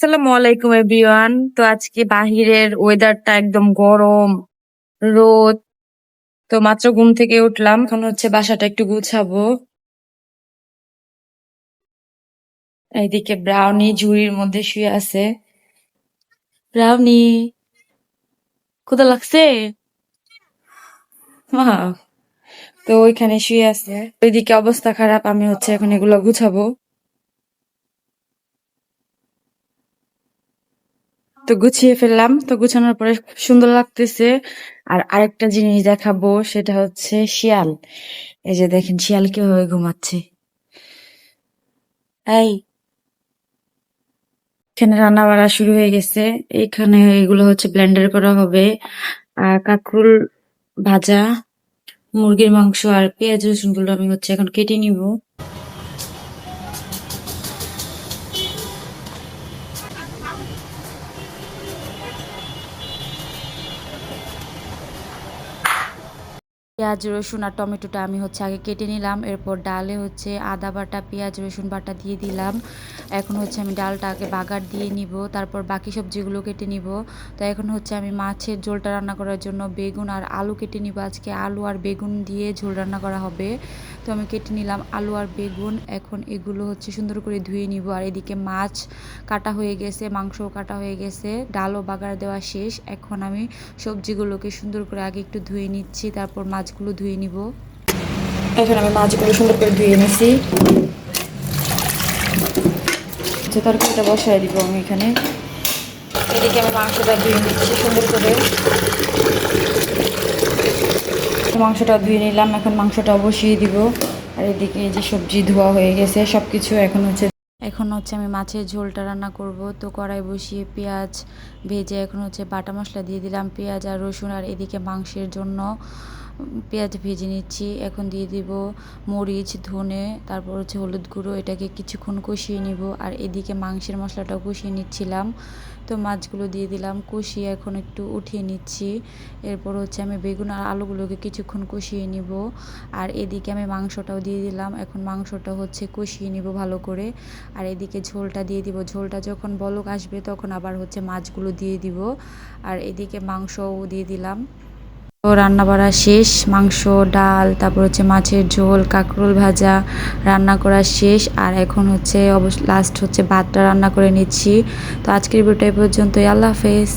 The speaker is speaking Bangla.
আসসালামু আলাইকুম এভরিওয়ান। তো আজকে বাহিরের ওয়েদারটা একদম গরম, রোদ। তো মাত্র ঘুম থেকে উঠলাম, এখন হচ্ছে বাসাটা একটু গুছাবো। এইদিকে ব্রাউনি ঝুড়ির মধ্যে শুয়ে আছে। ব্রাউনি, ক্ষুধা লাগছে? মা, তো ওইখানে শুয়ে আছে। ওইদিকে অবস্থা খারাপ, আমি হচ্ছে এখন এগুলো গুছাবো। তো গুছিয়ে ফেললাম, তো গুছানোর পরে খুব সুন্দর লাগতেছে। আর আরেকটা জিনিস দেখাবো, সেটা হচ্ছে শিয়াল। এই যে দেখেন শিয়াল কিভাবে ঘুমাচ্ছে। এই, এখানে রান্না বাড়া শুরু হয়ে গেছে। এখানে এগুলো হচ্ছে ব্লেন্ডার করা হবে। আর কাঁকরোল ভাজা, মুরগির মাংস আর পেঁয়াজ রসুন গুলো আমি হচ্ছে এখন কেটে নিব। পেঁয়াজ রসুন আর টমেটোটা আমি হচ্ছে আগে কেটে নিলাম। এরপর ডালে হচ্ছে আদা বাটা পেঁয়াজ রসুন বাটা দিয়ে দিলাম। এখন হচ্ছে আমি ডালটাকে বাগার দিয়ে নিব, তারপর বাকি সবজিগুলো কেটে নিব। তো এখন হচ্ছে আমি মাছের ঝোলটা রান্না করার জন্য বেগুন আর আলু কেটে নিব। আজকে আলু আর বেগুন দিয়ে ঝোল রান্না করা হবে। তো আমি কেটে নিলাম আলু আর বেগুন। এখন এগুলো হচ্ছে সুন্দর করে ধুয়ে নিব। আর এদিকে মাছ কাটা হয়ে গেছে, মাংসও কাটা হয়ে গেছে, ডালও বাগার দেওয়া শেষ। এখন আমি সবজিগুলোকে সুন্দর করে আগে একটু ধুয়ে নিচ্ছি, তারপর মাছগুলো ধুয়ে নিব। এখন আমি মাছগুলো সুন্দর করে ধুয়ে নিছি। যে তরকারিটা বসাই দিব আমি এখানে। এদিকে আমি মাংসটা ধুয়ে নিচ্ছি সুন্দর করে। মাংসটা ধুয়ে নিলাম, এখন মাংসটা বসিয়ে দিব। আর এদিকে এই যে সবজি ধোয়া হয়ে গেছে সবকিছু। এখন হচ্ছে আমি মাছের ঝোলটা রান্না করব। তো কড়াই বসিয়ে পেঁয়াজ ভেজে এখন হচ্ছে বাটা মশলা দিয়ে দিলাম, পেঁয়াজ আর রসুন। আর এদিকে মাংসের জন্য পেঁয়াজ ভেজে নিচ্ছি। এখন দিয়ে দিব মরিচ, ধনে, তারপর হচ্ছে হলুদ গুঁড়ো। এটাকে কিছুক্ষণ কষিয়ে নিব। আর এদিকে মাংসের মশলাটাও কষিয়ে নিচ্ছিলাম। তো মাছগুলো দিয়ে দিলাম, কষিয়ে এখন একটু উঠিয়ে নিচ্ছি। এরপর হচ্ছে আমি বেগুন আর আলুগুলোকে কিছুক্ষণ কষিয়ে নিব। আর এদিকে আমি মাংসটাও দিয়ে দিলাম, এখন মাংসটা হচ্ছে কষিয়ে নিব ভালো করে। আর এদিকে ঝোলটা দিয়ে দিব। ঝোলটা যখন বলক আসবে তখন আবার হচ্ছে মাছগুলো দিয়ে দিব। আর এদিকে মাংসও দিয়ে দিলাম। তো রান্না বাড়া শেষ, মাংস, ডাল, তারপর হচ্ছে মাছের ঝোল, কাঁকরোল ভাজা রান্না করা শেষ। আর এখন হচ্ছে লাস্ট হচ্ছে ভাতটা রান্না করে নিচ্ছি। তো আজকের ভিডিওটা এই পর্যন্তই। আল্লাহ হাফেজ।